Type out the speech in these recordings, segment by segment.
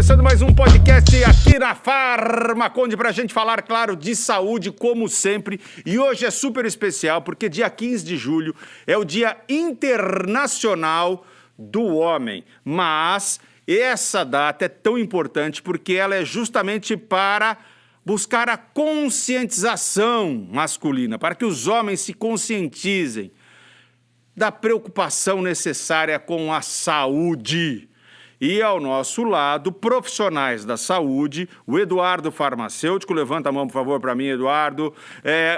começando mais um podcast aqui na Farmaconde para a gente falar, claro, de saúde, como sempre. E hoje é super especial porque dia 15 de julho é o Dia Internacional do Homem. Mas essa data é tão importante porque ela é justamente para buscar a conscientização masculina, para que os homens se conscientizem da preocupação necessária com a saúde. E ao nosso lado, profissionais da saúde, o Eduardo farmacêutico, levanta a mão, por favor, para mim, Eduardo,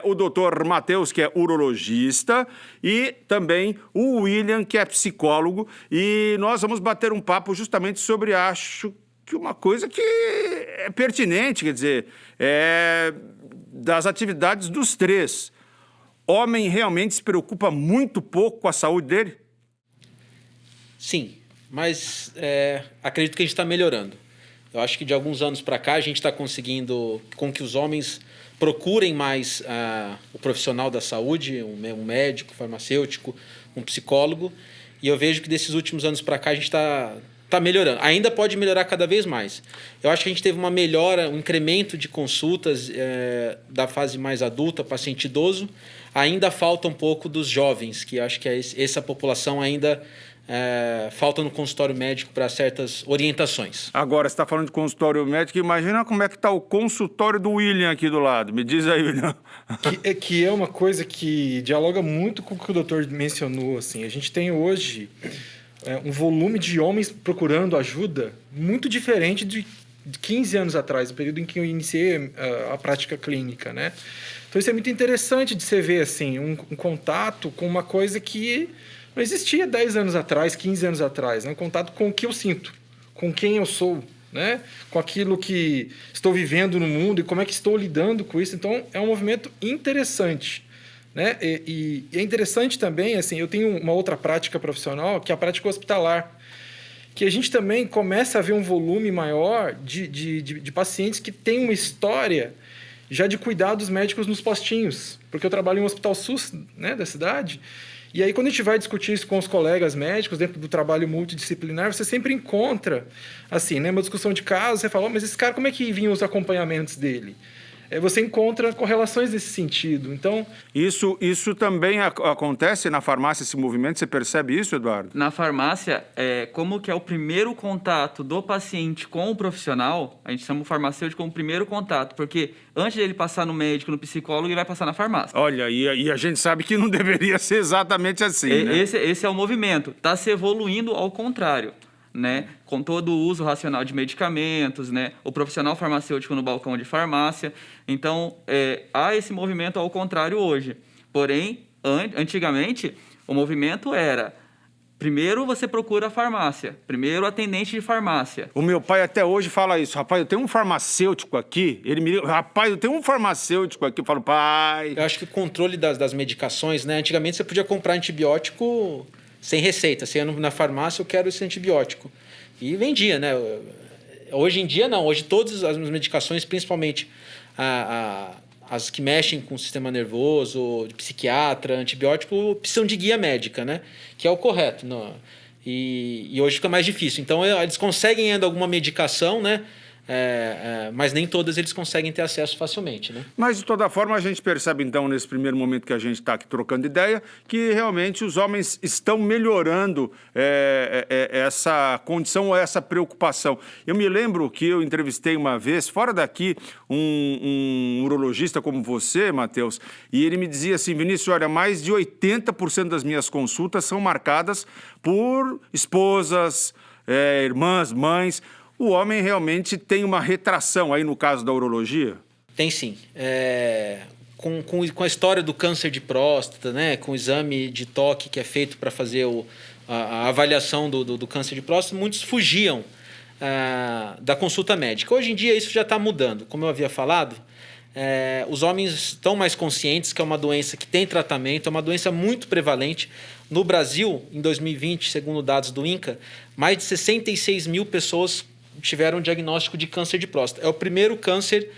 o doutor Matheus, que é urologista, e também o William, que é psicólogo, e nós vamos bater um papo justamente sobre, acho que uma coisa que é pertinente, quer dizer, das atividades dos três. Homem realmente se preocupa muito pouco com a saúde dele? Sim. Mas acredito que a gente está melhorando. Eu acho que de alguns anos para cá a gente está conseguindo com que os homens procurem mais o profissional da saúde, um médico, farmacêutico, um psicólogo. E eu vejo que desses últimos anos para cá a gente está melhorando. Ainda pode melhorar cada vez mais. Eu acho que a gente teve uma melhora, um incremento de consultas da fase mais adulta, paciente idoso. Ainda falta um pouco dos jovens, que eu acho que essa população ainda... falta no consultório médico para certas orientações. Agora, você está falando de consultório médico, imagina como é que está o consultório do William aqui do lado. Me diz aí, William. Que é uma coisa que dialoga muito com o que o doutor mencionou. Assim. A gente tem hoje um volume de homens procurando ajuda muito diferente de 15 anos atrás, o período em que eu iniciei a prática clínica, né? Então, isso é muito interessante de você ver assim, um contato com uma coisa que não existia 10 anos atrás, 15 anos atrás, né? Contato com o que eu sinto, com quem eu sou, né? Com aquilo que estou vivendo no mundo e como é que estou lidando com isso. Então, é um movimento interessante, né? E é interessante também, assim, eu tenho uma outra prática profissional, que é a prática hospitalar, que a gente também começa a ver um volume maior de pacientes que têm uma história já de cuidados médicos nos postinhos, porque eu trabalho em um hospital SUS, né, da cidade. E aí, quando a gente vai discutir isso com os colegas médicos, dentro do trabalho multidisciplinar, você sempre encontra, assim, né, uma discussão de caso, você fala, mas esse cara, como é que vinham os acompanhamentos dele? Você encontra correlações nesse sentido. Então, Isso também acontece na farmácia, esse movimento? Você percebe isso, Eduardo? Na farmácia, como que é o primeiro contato do paciente com o profissional, a gente chama o farmacêutico como primeiro contato, porque antes dele passar no médico, no psicólogo, ele vai passar na farmácia. Olha, e a gente sabe que não deveria ser exatamente assim, né? Esse é o movimento. Está se evoluindo ao contrário, né? Com todo o uso racional de medicamentos, né? O profissional farmacêutico no balcão de farmácia. Então, há esse movimento ao contrário hoje. Porém, antigamente, o movimento era... Primeiro você procura a farmácia, primeiro o atendente de farmácia. O meu pai até hoje fala isso, rapaz, eu tenho um farmacêutico aqui, ele me liga, rapaz, eu tenho um farmacêutico aqui, eu falo, pai... Eu acho que o controle das medicações, né? Antigamente você podia comprar antibiótico sem receita, você ia na farmácia, eu quero esse antibiótico. E vendia, né? Hoje em dia não, hoje todas as medicações, principalmente as que mexem com o sistema nervoso, de psiquiatra, antibiótico, precisam de guia médica, né? Que é o correto. E hoje fica mais difícil. Então, eles conseguem ainda alguma medicação, né? Mas nem todas eles conseguem ter acesso facilmente, né? Mas, de toda forma, a gente percebe, então, nesse primeiro momento que a gente está aqui trocando ideia, que realmente os homens estão melhorando essa condição ou essa preocupação. Eu me lembro que eu entrevistei uma vez, fora daqui, um urologista como você, Matheus, e ele me dizia assim, Vinícius, olha, mais de 80% das minhas consultas são marcadas por esposas, irmãs, mães. O homem realmente tem uma retração aí no caso da urologia? Tem sim. Com a história do câncer de próstata, né? Com o exame de toque que é feito para fazer a avaliação do câncer de próstata, muitos fugiam da consulta médica. Hoje em dia isso já está mudando. Como eu havia falado, os homens estão mais conscientes que é uma doença que tem tratamento, é uma doença muito prevalente. No Brasil, em 2020, segundo dados do INCA, mais de 66 mil pessoas tiveram diagnóstico de câncer de próstata. É o primeiro câncer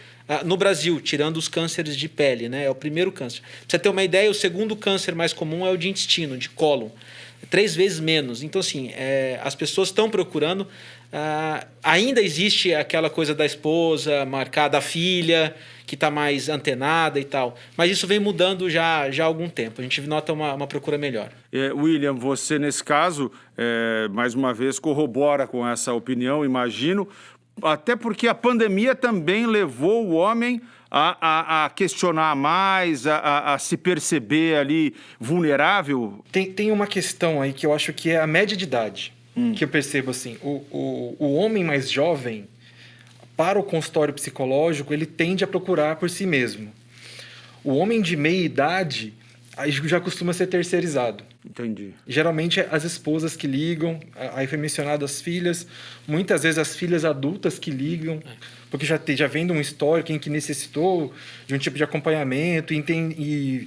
no Brasil, tirando os cânceres de pele, né? É o primeiro câncer. Pra você ter uma ideia, o segundo câncer mais comum é o de intestino, de cólon. 3 vezes menos. Então, assim, as pessoas estão procurando. Ainda existe aquela coisa da esposa marcar, da filha, que está mais antenada e tal. Mas isso vem mudando já há algum tempo. A gente nota uma procura melhor. William, você, nesse caso, mais uma vez, corrobora com essa opinião, imagino, até porque a pandemia também levou o homem a questionar mais, a se perceber ali vulnerável. Tem uma questão aí que eu acho que é a média de idade, que eu percebo assim, o homem mais jovem, para o consultório psicológico, ele tende a procurar por si mesmo. O homem de meia idade aí já costuma ser terceirizado. Entendi. Geralmente as esposas que ligam, aí foi mencionado as filhas, muitas vezes as filhas adultas que ligam, porque já vem de um histórico em que necessitou de um tipo de acompanhamento e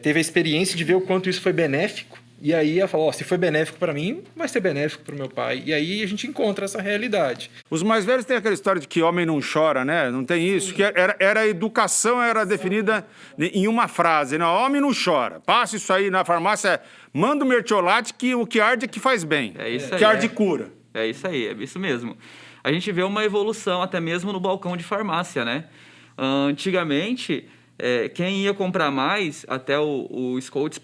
teve a experiência de ver o quanto isso foi benéfico. E aí ela falou, se foi benéfico para mim, vai ser benéfico para o meu pai. E aí a gente encontra essa realidade. Os mais velhos têm aquela história de que homem não chora, né? Não tem isso. Que era a educação era definida em uma frase, né? Homem não chora. Passa isso aí na farmácia, manda o mertiolate que o que arde é que faz bem. É isso aí. Que arde cura. É isso aí, é isso mesmo. A gente vê uma evolução até mesmo no balcão de farmácia, né? Antigamente, quem ia comprar mais, até o Scouts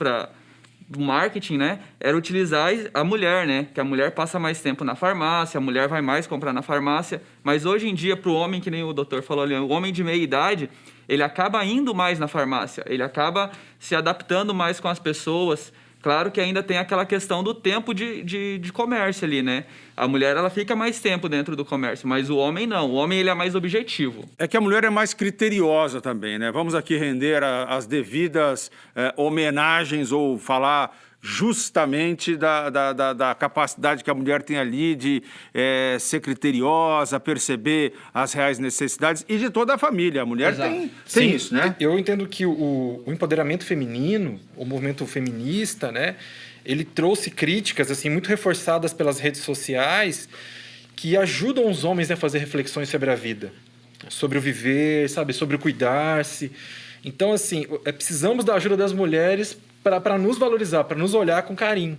do marketing, né, era utilizar a mulher, né, que a mulher passa mais tempo na farmácia, a mulher vai mais comprar na farmácia, mas hoje em dia, para o homem, que nem o doutor falou ali, o homem de meia idade, ele acaba indo mais na farmácia, ele acaba se adaptando mais com as pessoas. Claro que ainda tem aquela questão do tempo de comércio ali, né? A mulher, ela fica mais tempo dentro do comércio, mas o homem não. O homem, ele é mais objetivo. É que a mulher é mais criteriosa também, né? Vamos aqui render as devidas homenagens ou falar justamente da capacidade que a mulher tem ali de ser criteriosa, perceber as reais necessidades e de toda a família. A mulher tem isso, né? Eu entendo que o empoderamento feminino, o movimento feminista, né, ele trouxe críticas assim muito reforçadas pelas redes sociais que ajudam os homens a fazer reflexões sobre a vida, sobre o viver, sabe, sobre o cuidar-se. Então, assim, precisamos da ajuda das mulheres para nos valorizar, para nos olhar com carinho.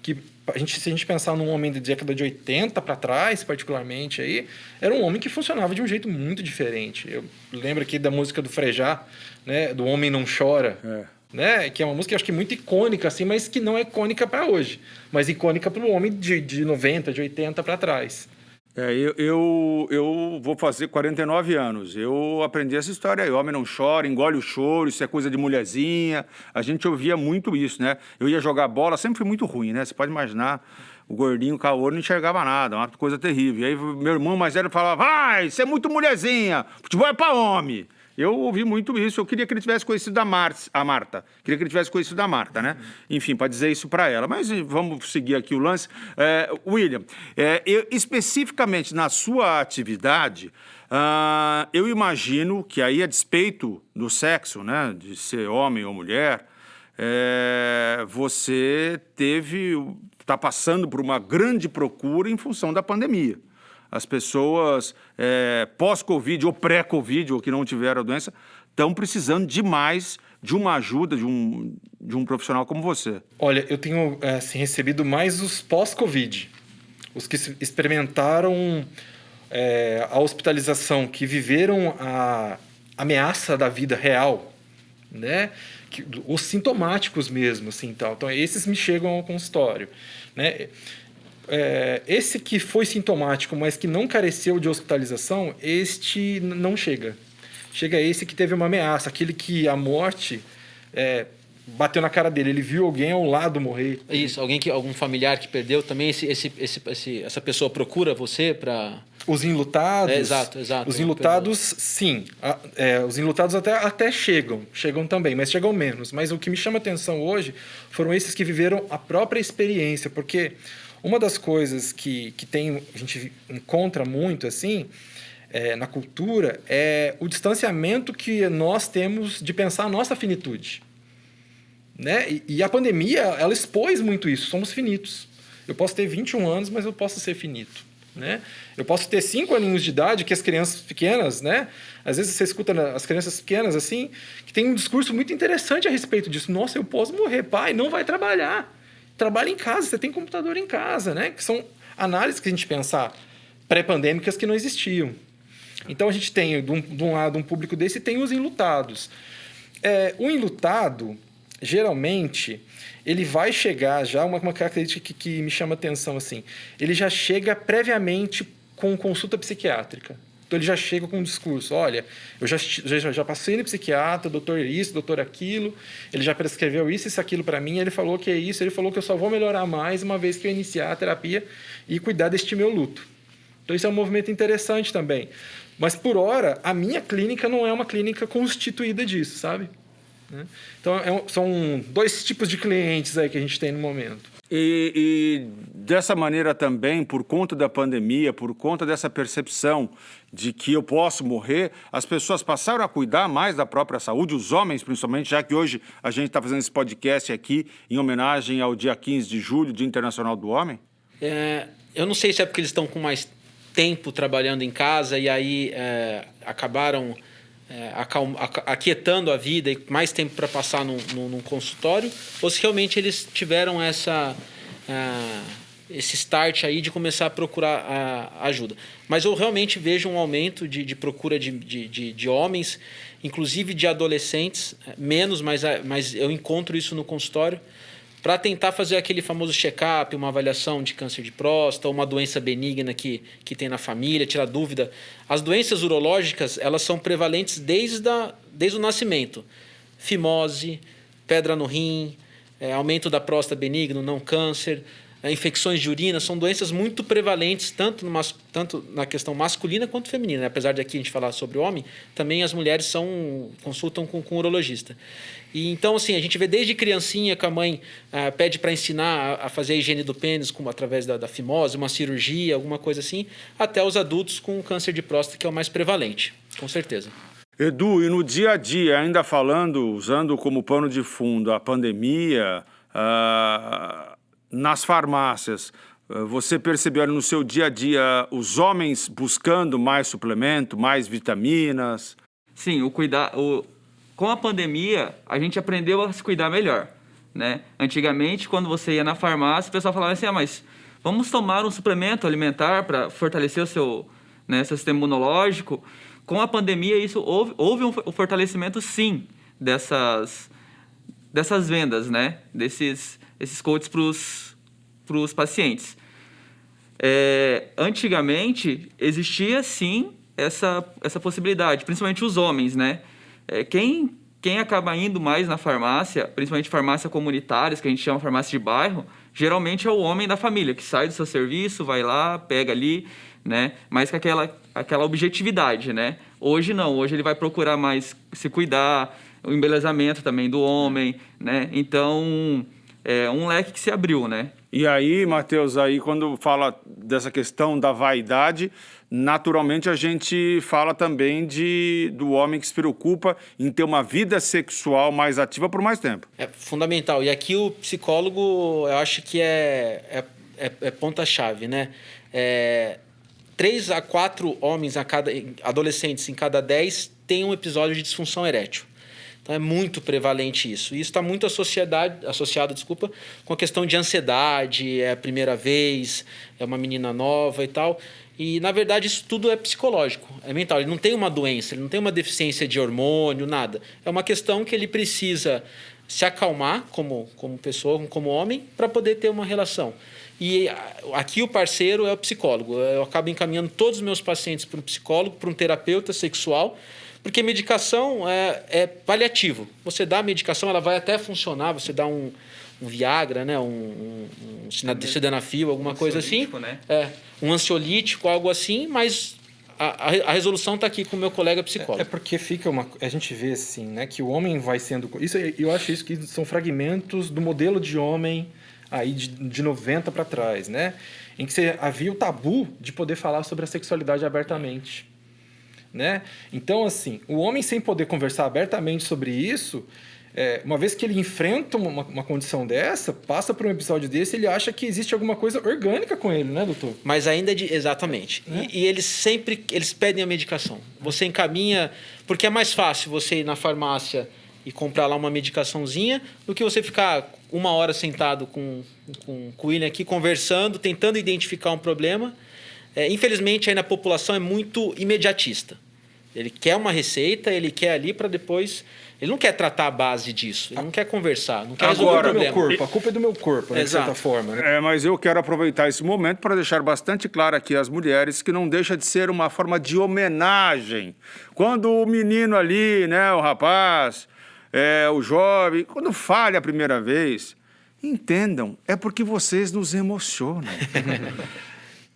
Que se a gente pensar num homem da década de 80 para trás, particularmente, aí, era um homem que funcionava de um jeito muito diferente. Eu lembro aqui da música do Frejá, né, do Homem Não Chora, né, que é uma música, acho que muito icônica, assim, mas que não é icônica para hoje, mas icônica para o homem de 90, de 80 para trás. Eu vou fazer 49 anos. Eu aprendi essa história aí. Homem não chora, engole o choro, isso é coisa de mulherzinha. A gente ouvia muito isso, né? Eu ia jogar bola, sempre fui muito ruim, né? Você pode imaginar, o gordinho, o caô, não enxergava nada, uma coisa terrível. E aí meu irmão mais velho falava, vai, você é muito mulherzinha, futebol é pra homem. Eu ouvi muito isso. Eu queria que ele tivesse conhecido a Marta. Queria que ele tivesse conhecido a Marta, né? Enfim, para dizer isso para ela. Mas vamos seguir aqui o lance. William, especificamente na sua atividade, eu imagino que aí, a despeito do sexo, né, de ser homem ou mulher, você está passando por uma grande procura em função da pandemia. As pessoas pós-Covid ou pré-Covid, ou que não tiveram a doença, estão precisando demais de uma ajuda de um profissional como você. Olha, eu tenho assim, recebido mais os pós-Covid, os que experimentaram a hospitalização, que viveram a ameaça da vida real, né? Os sintomáticos mesmo, assim, tal. Então, esses me chegam ao consultório, né? Esse que foi sintomático, mas que não careceu de hospitalização, este não chega. Chega esse que teve uma ameaça, aquele que a morte bateu na cara dele, ele viu alguém ao lado morrer. Isso, algum familiar que perdeu também, essa pessoa procura você para... Os enlutados... Exato. Os enlutados, sim. Os enlutados até chegam também, mas chegam menos. Mas o que me chama a atenção hoje foram esses que viveram a própria experiência, porque... Uma das coisas que a gente encontra muito assim, na cultura é o distanciamento que nós temos de pensar a nossa finitude. Né? E a pandemia, ela expôs muito isso. Somos finitos. Eu posso ter 21 anos, mas eu posso ser finito. Né? Eu posso ter 5 aninhos de idade, que as crianças pequenas, né? Às vezes você escuta as crianças pequenas assim, que tem um discurso muito interessante a respeito disso. Nossa, eu posso morrer, pai, não vai trabalhar. trabalha em casa, você tem computador em casa, né? Que são análises que a gente pensar pré-pandêmicas que não existiam. Então, a gente tem, de um lado, um público desse e tem os enlutados. O enlutado, geralmente, ele vai chegar já, uma característica que me chama atenção, assim, ele já chega previamente com consulta psiquiátrica. Então, ele já chega com um discurso, olha, eu já passei no psiquiatra, doutor isso, doutor aquilo, ele já prescreveu isso, aquilo para mim, ele falou que é isso, ele falou que eu só vou melhorar mais uma vez que eu iniciar a terapia e cuidar deste meu luto. Então, isso é um movimento interessante também. Mas, por hora, a minha clínica não é uma clínica constituída disso, sabe? Então, são 2 tipos de clientes aí que a gente tem no momento. E dessa maneira também, por conta da pandemia, por conta dessa percepção de que eu posso morrer, as pessoas passaram a cuidar mais da própria saúde, os homens principalmente, já que hoje a gente está fazendo esse podcast aqui em homenagem ao dia 15 de julho, Dia Internacional do Homem? Eu não sei se é porque eles estão com mais tempo trabalhando em casa e aí acabaram aquietando a vida e mais tempo para passar num consultório, ou se realmente eles tiveram esse start aí de começar a procurar ajuda. Mas eu realmente vejo um aumento de procura de homens, inclusive de adolescentes, menos, mas eu encontro isso no consultório, para tentar fazer aquele famoso check-up, uma avaliação de câncer de próstata, uma doença benigna que tem na família, tirar dúvida. As doenças urológicas, elas são prevalentes desde o nascimento. Fimose, pedra no rim, aumento da próstata benigno, não câncer, infecções de urina, são doenças muito prevalentes, tanto na questão masculina quanto feminina. Apesar de aqui a gente falar sobre o homem, também as mulheres consultam com um urologista. E então, assim, a gente vê desde criancinha que a mãe pede para ensinar a fazer a higiene do pênis através da fimose, uma cirurgia, alguma coisa assim, até os adultos com câncer de próstata, que é o mais prevalente, com certeza. Edu, e no dia a dia, ainda falando, usando como pano de fundo a pandemia, nas farmácias, você percebeu no seu dia a dia os homens buscando mais suplemento, mais vitaminas? Sim, com a pandemia, a gente aprendeu a se cuidar melhor, né? Antigamente, quando você ia na farmácia, o pessoal falava assim, mas vamos tomar um suplemento alimentar para fortalecer o seu sistema imunológico. Com a pandemia, houve um fortalecimento, sim, dessas vendas, né? Esses coaches para os pacientes. Antigamente, existia, sim, essa possibilidade, principalmente os homens, né? Quem acaba indo mais na farmácia, principalmente farmácia comunitárias, que a gente chama farmácia de bairro, geralmente é o homem da família, que sai do seu serviço, vai lá, pega ali, né? Mas com aquela objetividade, né? Hoje não, hoje ele vai procurar mais se cuidar, o embelezamento também do homem, né? Então, é um leque que se abriu, né? E aí, Matheus, quando fala dessa questão da vaidade, naturalmente a gente fala também do homem que se preocupa em ter uma vida sexual mais ativa por mais tempo. É fundamental. E aqui o psicólogo, eu acho que é ponta-chave, né? 3 a 4 homens adolescentes em cada 10 têm um episódio de disfunção erétil. Então, é muito prevalente isso. E isso está muito associado com a questão de ansiedade, é a primeira vez, é uma menina nova e tal. E, na verdade, isso tudo é psicológico, é mental. Ele não tem uma doença, ele não tem uma deficiência de hormônio, nada. É uma questão que ele precisa se acalmar como pessoa, como homem, para poder ter uma relação. E aqui o parceiro é o psicólogo. Eu acabo encaminhando todos os meus pacientes para um psicólogo, para um terapeuta sexual, porque medicação é paliativo. Você dá a medicação, ela vai até funcionar, você dá um Viagra, né? um sildenafil, alguma coisa assim. Né? Um ansiolítico, algo assim, mas a resolução está aqui com o meu colega psicólogo. Porque a gente vê assim, né, que o homem vai sendo... Eu acho isso que são fragmentos do modelo de homem aí de 90 para trás, né? Em que havia o tabu de poder falar sobre a sexualidade abertamente. Né? Então, assim, o homem sem poder conversar abertamente sobre isso, uma vez que ele enfrenta uma condição dessa, passa por um episódio desse, ele acha que existe alguma coisa orgânica com ele, né, doutor? Mas ainda exatamente. E eles pedem a medicação. Você encaminha, porque é mais fácil você ir na farmácia e comprar lá uma medicaçãozinha do que você ficar 1 hora sentado com o William aqui, conversando, tentando identificar um problema. Infelizmente, aí na população é muito imediatista. Ele quer uma receita, ele quer ali para depois... Ele não quer tratar a base disso, ele não quer conversar, não quer resolver o problema. A culpa é do meu corpo, né, de certa forma. Né? Mas eu quero aproveitar esse momento para deixar bastante claro aqui às mulheres que não deixa de ser uma forma de homenagem. Quando o menino ali, né, o rapaz, o jovem, quando falha a primeira vez, entendam, é porque vocês nos emocionam.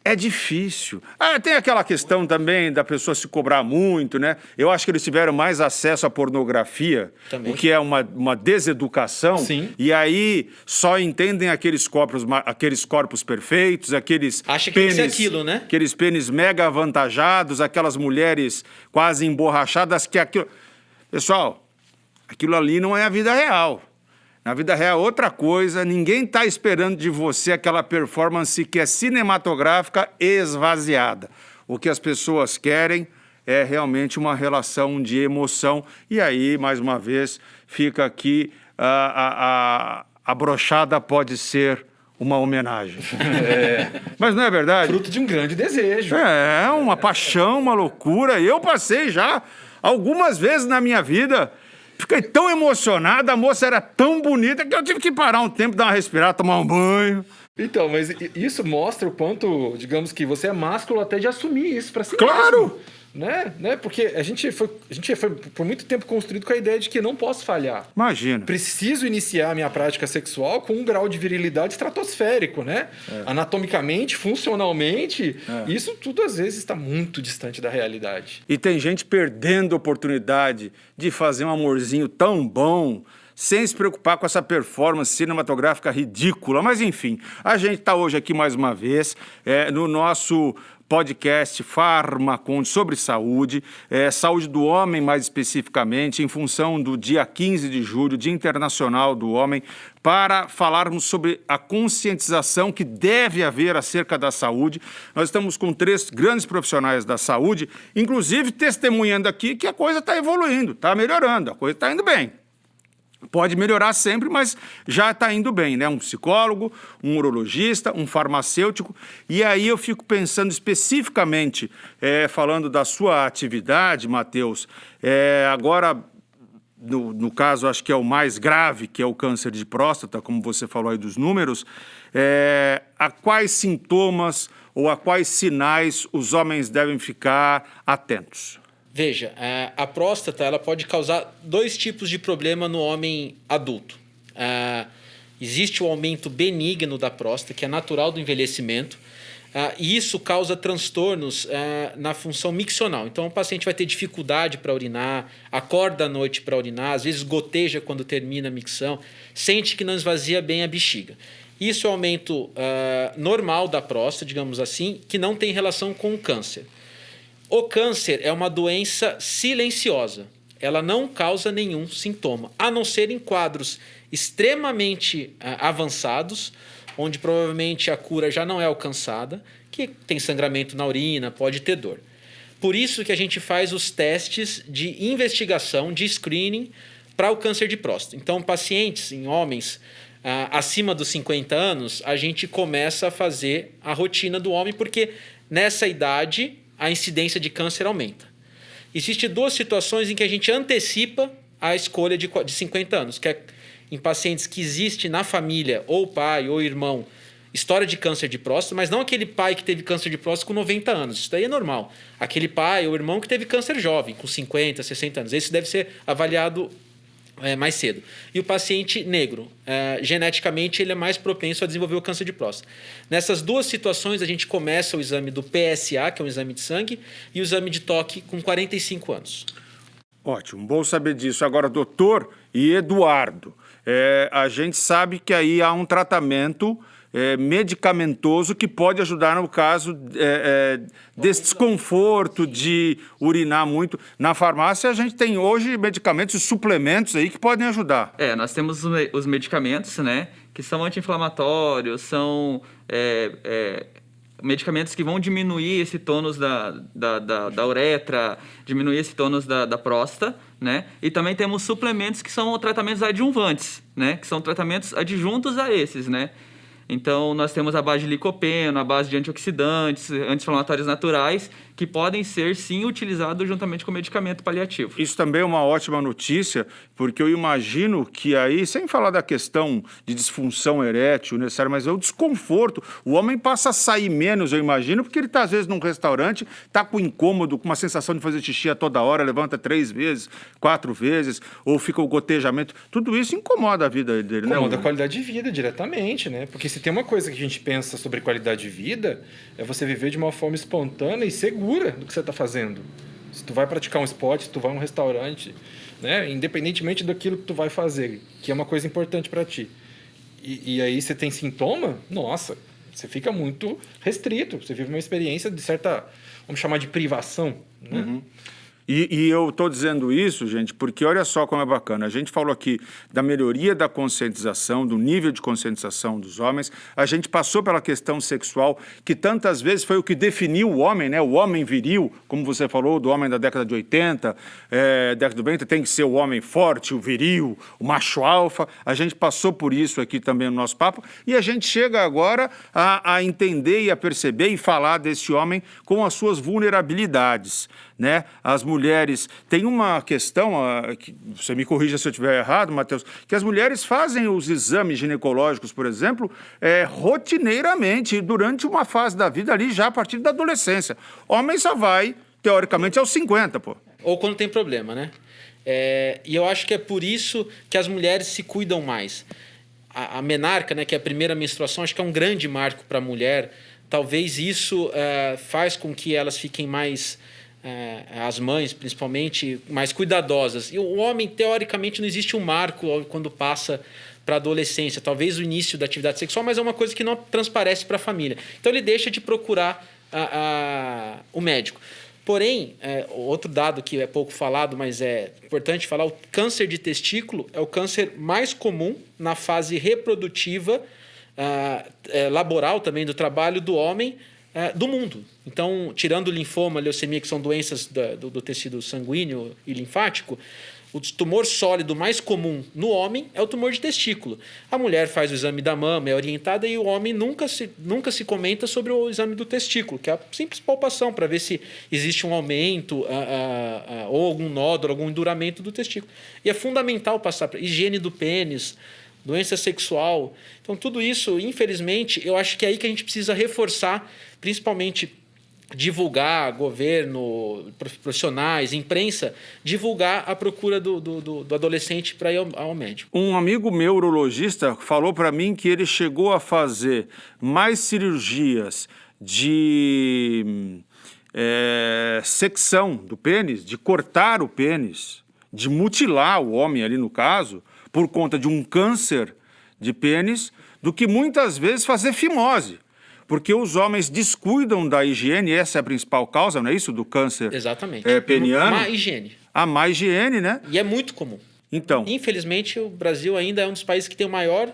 É difícil. Tem aquela questão também da pessoa se cobrar muito, né? Eu acho que eles tiveram mais acesso à pornografia, também. O que é uma deseducação. Sim. E aí só entendem aqueles corpos perfeitos, aqueles Acha que tem que ser aquilo, né? Aqueles pênis mega avantajados, aquelas mulheres quase emborrachadas que aquilo... Pessoal, aquilo ali não é a vida real. Na vida real, outra coisa, ninguém está esperando de você aquela performance que é cinematográfica esvaziada. O que as pessoas querem é realmente uma relação de emoção. E aí, mais uma vez, fica aqui, a brochada pode ser uma homenagem. Mas não é verdade? Fruto de um grande desejo. É, uma paixão, uma loucura. Eu passei já algumas vezes na minha vida... Fiquei tão emocionado, a moça era tão bonita que eu tive que parar um tempo, dar uma respirada, tomar um banho. Então, mas isso mostra o quanto, digamos que você é másculo até de assumir isso para si Claro! mesmo. Né? Porque a gente foi por muito tempo construído com a ideia de que não posso falhar. Imagina. Preciso iniciar a minha prática sexual com um grau de virilidade estratosférico, né? Anatomicamente, funcionalmente, isso tudo às vezes está muito distante da realidade. E tem gente perdendo a oportunidade de fazer um amorzinho tão bom, sem se preocupar com essa performance cinematográfica ridícula. Mas, enfim, a gente está hoje aqui mais uma vez no nosso podcast Farmaconde sobre saúde, saúde do homem mais especificamente, em função do dia 15 de julho, Dia Internacional do Homem, para falarmos sobre a conscientização que deve haver acerca da saúde. Nós estamos com 3 grandes profissionais da saúde, inclusive testemunhando aqui que a coisa está evoluindo, está melhorando, a coisa está indo bem. Pode melhorar sempre, mas já está indo bem, né? Um psicólogo, um urologista, um farmacêutico. E aí eu fico pensando especificamente, falando da sua atividade, Matheus, agora, no caso, acho que é o mais grave, que é o câncer de próstata, como você falou aí dos números, a quais sintomas ou a quais sinais os homens devem ficar atentos? Veja, a próstata ela pode causar 2 tipos de problema no homem adulto. Existe o aumento benigno da próstata, que é natural do envelhecimento, e isso causa transtornos na função miccional. Então, o paciente vai ter dificuldade para urinar, acorda à noite para urinar, às vezes goteja quando termina a micção, sente que não esvazia bem a bexiga. Isso é um aumento normal da próstata, digamos assim, que não tem relação com o câncer. O câncer é uma doença silenciosa. Ela não causa nenhum sintoma, a não ser em quadros extremamente avançados, onde provavelmente a cura já não é alcançada, que tem sangramento na urina, pode ter dor. Por isso que a gente faz os testes de investigação, de screening para o câncer de próstata. Então, pacientes em homens acima dos 50 anos, a gente começa a fazer a rotina do homem, porque nessa idade a incidência de câncer aumenta. Existem 2 situações em que a gente antecipa a escolha de 50 anos, que é em pacientes que existe na família, ou pai ou irmão, história de câncer de próstata, mas não aquele pai que teve câncer de próstata com 90 anos. Isso daí é normal. Aquele pai ou irmão que teve câncer jovem, com 50, 60 anos. Esse deve ser avaliado mais cedo. E o paciente negro, geneticamente, ele é mais propenso a desenvolver o câncer de próstata. Nessas 2 situações, a gente começa o exame do PSA, que é um exame de sangue, e o exame de toque com 45 anos. Ótimo, bom saber disso. Agora, doutor e Eduardo, a gente sabe que aí há um tratamento medicamentoso que pode ajudar no caso desse desconforto de urinar muito. Na farmácia a gente tem hoje medicamentos e suplementos aí que podem ajudar. Nós temos os medicamentos, né, que são anti-inflamatórios, são medicamentos que vão diminuir esse tônus da uretra, diminuir esse tônus da próstata, né? E também temos suplementos que são tratamentos adjuvantes, né? Que são tratamentos adjuntos a esses, né? Então, nós temos a base de licopeno, a base de antioxidantes, anti-inflamatórios naturais, que podem ser, sim, utilizados juntamente com o medicamento paliativo. Isso também é uma ótima notícia, porque eu imagino que aí, sem falar da questão de disfunção erétil necessária, mas é o desconforto. O homem passa a sair menos, eu imagino, porque ele está, às vezes, num restaurante, está com incômodo, com uma sensação de fazer xixi a toda hora, levanta 3 vezes, 4 vezes, ou fica o gotejamento. Tudo isso incomoda a vida dele, né? Incomoda a qualidade de vida diretamente, né? Porque se tem uma coisa que a gente pensa sobre qualidade de vida, é você viver de uma forma espontânea e segura do que você está fazendo. Se tu vai praticar um esporte, se tu vai a um restaurante, né? Independentemente daquilo que tu vai fazer, que é uma coisa importante para ti. E aí você tem sintoma, nossa, você fica muito restrito. Você vive uma experiência de certa, vamos chamar de privação, né? Uhum. E eu estou dizendo isso, gente, porque olha só como é bacana. A gente falou aqui da melhoria da conscientização, do nível de conscientização dos homens. A gente passou pela questão sexual, que tantas vezes foi o que definiu o homem, né? O homem viril, como você falou, do homem da década de 80, década de 90, tem que ser o homem forte, o viril, o macho alfa. A gente passou por isso aqui também no nosso papo. E a gente chega agora a entender e a perceber e falar desse homem com as suas vulnerabilidades, né? As mulheres... Tem uma questão, que você me corrija se eu estiver errado, Matheus, que as mulheres fazem os exames ginecológicos, por exemplo, rotineiramente, durante uma fase da vida ali, já a partir da adolescência. Homem só vai, teoricamente, aos 50, pô. Ou quando tem problema, né? E eu acho que é por isso que as mulheres se cuidam mais. A menarca, né, que é a primeira menstruação, acho que é um grande marco para a mulher. Talvez isso faz com que elas fiquem mais... as mães, principalmente, mais cuidadosas. E o homem, teoricamente, não existe um marco quando passa para a adolescência. Talvez o início da atividade sexual, mas é uma coisa que não transparece para a família. Então, ele deixa de procurar o médico. Porém, outro dado que é pouco falado, mas é importante falar, o câncer de testículo é o câncer mais comum na fase reprodutiva, laboral também, do trabalho do homem, do mundo. Então, tirando o linfoma, a leucemia, que são doenças do tecido sanguíneo e linfático, o tumor sólido mais comum no homem é o tumor de testículo. A mulher faz o exame da mama, é orientada, e o homem nunca se comenta sobre o exame do testículo, que é a simples palpação para ver se existe um aumento ou algum nódulo, algum enduramento do testículo. E é fundamental passar para higiene do pênis, doença sexual. Então, tudo isso, infelizmente, eu acho que é aí que a gente precisa reforçar, principalmente divulgar, governo, profissionais, imprensa, divulgar a procura do adolescente para ir ao médico. Um amigo meu, urologista, falou para mim que ele chegou a fazer mais cirurgias de secção do pênis, de cortar o pênis, de mutilar o homem ali no caso, por conta de um câncer de pênis, do que muitas vezes fazer fimose. Porque os homens descuidam da higiene, essa é a principal causa, não é isso? Do câncer. Exatamente. Peniano. Má higiene. A má higiene, né? E é muito comum. Então. Infelizmente, o Brasil ainda é um dos países que tem o maior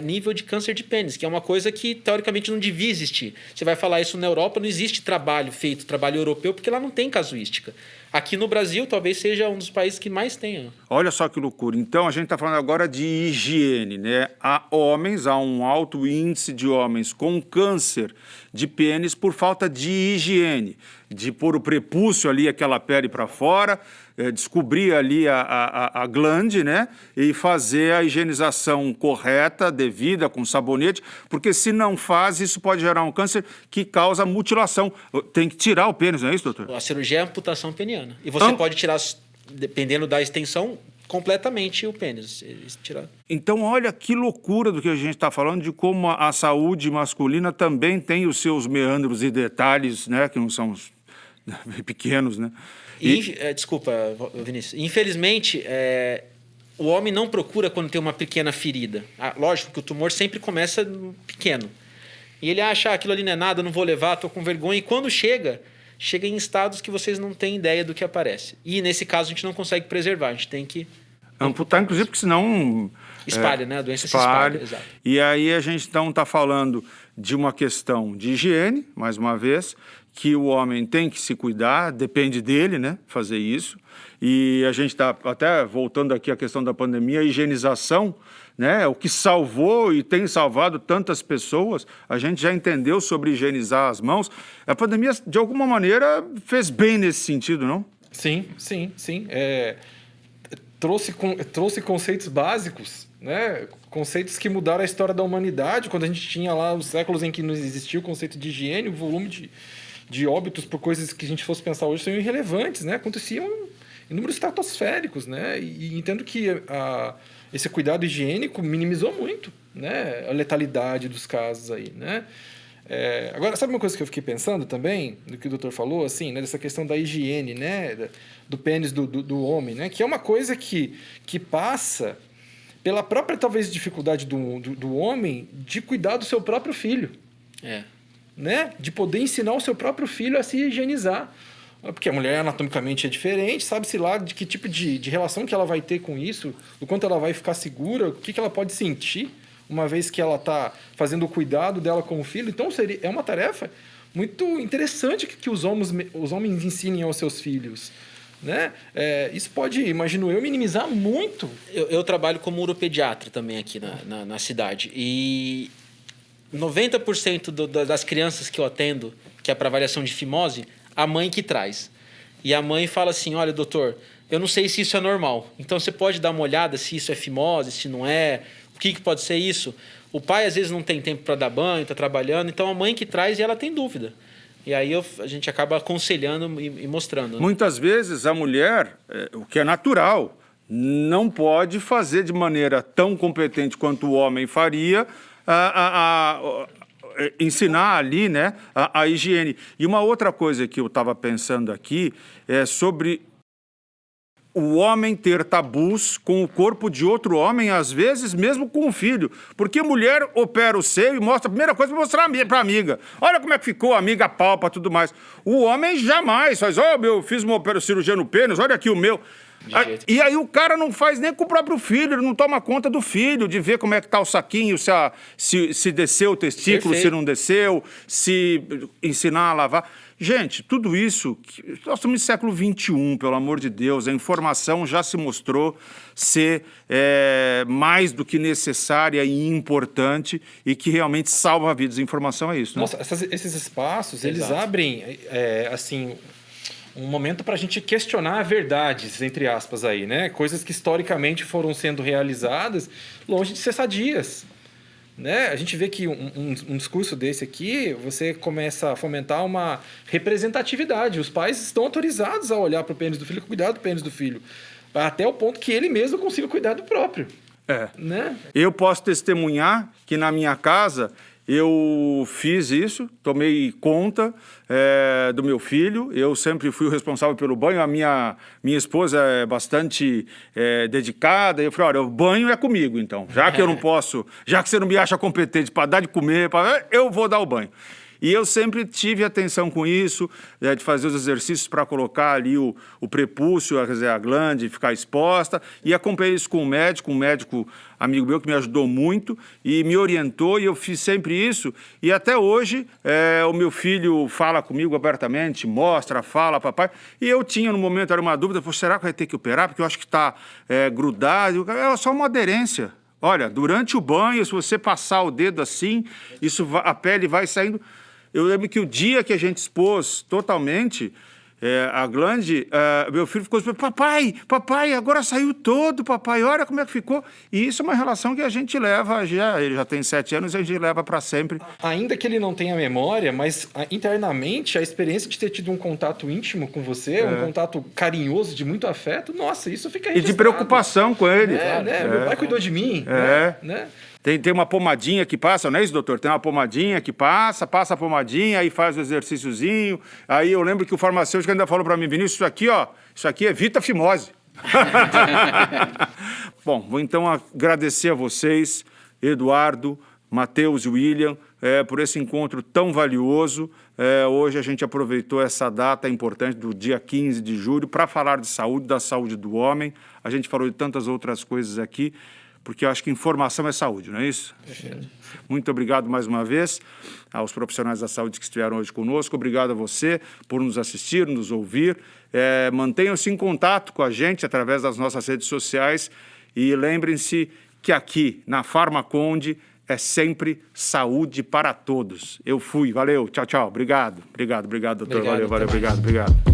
nível de câncer de pênis, que é uma coisa que, teoricamente, não devia existir. Você vai falar isso na Europa, não existe trabalho europeu, porque lá não tem casuística. Aqui no Brasil, talvez seja um dos países que mais tenha. Olha só que loucura. Então, a gente está falando agora de higiene, né? Há um alto índice de homens com câncer de pênis por falta de higiene, de pôr o prepúcio ali, aquela pele para fora, descobrir ali a glande, né? E fazer a higienização correta, devida, com sabonete, porque se não faz, isso pode gerar um câncer que causa mutilação. Tem que tirar o pênis, não é isso, doutor? A cirurgia é amputação peniana. E você pode tirar, dependendo da extensão, completamente o pênis. Então, olha que loucura do que a gente está falando, de como a saúde masculina também tem os seus meandros e detalhes, né? Que não são pequenos, né? Desculpa, Vinícius. Infelizmente, o homem não procura quando tem uma pequena ferida. Lógico que o tumor sempre começa pequeno. E ele acha, aquilo ali não é nada, não vou levar, estou com vergonha. E quando chega em estados que vocês não têm ideia do que aparece. E nesse caso a gente não consegue preservar, a gente tem que amputar, inclusive, porque senão... espalha, né? A doença se espalha. Exato. E aí a gente então está falando de uma questão de higiene, mais uma vez, que o homem tem que se cuidar, depende dele, né, fazer isso. E a gente está até voltando aqui à questão da pandemia, a higienização, né, o que salvou e tem salvado tantas pessoas, a gente já entendeu sobre higienizar as mãos. A pandemia, de alguma maneira, fez bem nesse sentido, não? Sim. Trouxe conceitos básicos, né? Conceitos que mudaram a história da humanidade, quando a gente tinha lá os séculos em que não existia o conceito de higiene, o volume de óbitos por coisas que a gente fosse pensar hoje são irrelevantes, né? Aconteciam em números estratosféricos, né? E entendo que esse cuidado higiênico minimizou muito, né? A letalidade dos casos aí, né? Agora, sabe uma coisa que eu fiquei pensando também, do que o doutor falou, assim, né, dessa questão da higiene, né, do pênis do homem, né, que é uma coisa que passa pela própria, talvez, dificuldade do homem de cuidar do seu próprio filho. Né? De poder ensinar o seu próprio filho a se higienizar. Porque a mulher anatomicamente é diferente, sabe-se lá de que tipo de relação que ela vai ter com isso, do quanto ela vai ficar segura, o que ela pode sentir, uma vez que ela está fazendo o cuidado dela com o filho. Então, é uma tarefa muito interessante que os homens ensinem aos seus filhos. Né? Isso pode, imagino eu, minimizar muito. Eu trabalho como uropediatra também aqui na cidade. E 90% das crianças que eu atendo, que é para avaliação de fimose, a mãe que traz. E a mãe fala assim, olha, doutor, eu não sei se isso é normal. Então, você pode dar uma olhada se isso é fimose, se não é... O que pode ser isso? O pai, às vezes, não tem tempo para dar banho, está trabalhando. Então, a mãe que traz e ela tem dúvida. E aí a gente acaba aconselhando e mostrando. Né? Muitas vezes a mulher, o que é natural, não pode fazer de maneira tão competente quanto o homem faria ensinar ali, né, a higiene. E uma outra coisa que eu estava pensando aqui é sobre o homem ter tabus com o corpo de outro homem, às vezes mesmo com o filho. Porque a mulher opera o seio e mostra, a primeira coisa, mostrar para a amiga. Olha como é que ficou, a amiga palpa, tudo mais. O homem jamais faz, eu fiz uma cirurgia no pênis, olha aqui o meu. E aí o cara não faz nem com o próprio filho, ele não toma conta do filho, de ver como é que está o saquinho, se desceu o testículo, Perfeito. Se não desceu, se ensinar a lavar. Gente, tudo isso, nós estamos no século XXI, pelo amor de Deus, a informação já se mostrou ser mais do que necessária e importante e que realmente salva vidas. A informação é isso, né? Nossa, esses espaços, eles abrem, assim, um momento para a gente questionar verdades, entre aspas, aí, né? Coisas que historicamente foram sendo realizadas longe de ser sadias. Né? A gente vê que um discurso desse aqui, você começa a fomentar uma representatividade. Os pais estão autorizados a olhar para o pênis do filho e cuidar do pênis do filho, até o ponto que ele mesmo consiga cuidar do próprio. Né? Eu posso testemunhar que na minha casa eu fiz isso, tomei conta do meu filho, eu sempre fui o responsável pelo banho, a minha esposa é bastante dedicada, eu falei, olha, o banho é comigo, então, já que eu não posso, já que você não me acha competente para dar de comer, eu vou dar o banho. E eu sempre tive atenção com isso, de fazer os exercícios para colocar ali o prepúcio, quer dizer, a glande, ficar exposta. E acompanhei isso com um médico amigo meu que me ajudou muito e me orientou, e eu fiz sempre isso. E até hoje o meu filho fala comigo abertamente, mostra, fala, papai. E eu tinha, no momento, era uma dúvida, será que vai ter que operar? Porque eu acho que está grudado. É só uma aderência. Olha, durante o banho, se você passar o dedo assim, a pele vai saindo... Eu lembro que o dia que a gente expôs totalmente a glande, meu filho ficou assim, papai, agora saiu todo, papai, olha como é que ficou. E isso é uma relação que a gente leva, ele já tem 7 anos, e a gente leva para sempre. Ainda que ele não tenha memória, mas internamente a experiência de ter tido um contato íntimo com você, um contato carinhoso, de muito afeto, nossa, isso fica registrado. E de preocupação com ele. Meu pai cuidou de mim. Né? Tem uma pomadinha que passa, não é isso, doutor? Tem uma pomadinha que passa a pomadinha, aí faz o exercíciozinho. Aí eu lembro que o farmacêutico ainda falou para mim, Vinícius, isso aqui é Vitafimose. Bom, vou então agradecer a vocês, Eduardo, Matheus e William, por esse encontro tão valioso. Hoje a gente aproveitou essa data importante do dia 15 de julho para falar de saúde, da saúde do homem. A gente falou de tantas outras coisas aqui. porque eu acho que informação é saúde, não é isso? Muito obrigado mais uma vez aos profissionais da saúde que estiveram hoje conosco. Obrigado a você por nos assistir, nos ouvir. Mantenham-se em contato com a gente através das nossas redes sociais e lembrem-se que aqui na Farmaconde é sempre saúde para todos. Eu fui, valeu, tchau, tchau. Obrigado, doutor. Obrigado, Valeu, até mais. obrigado.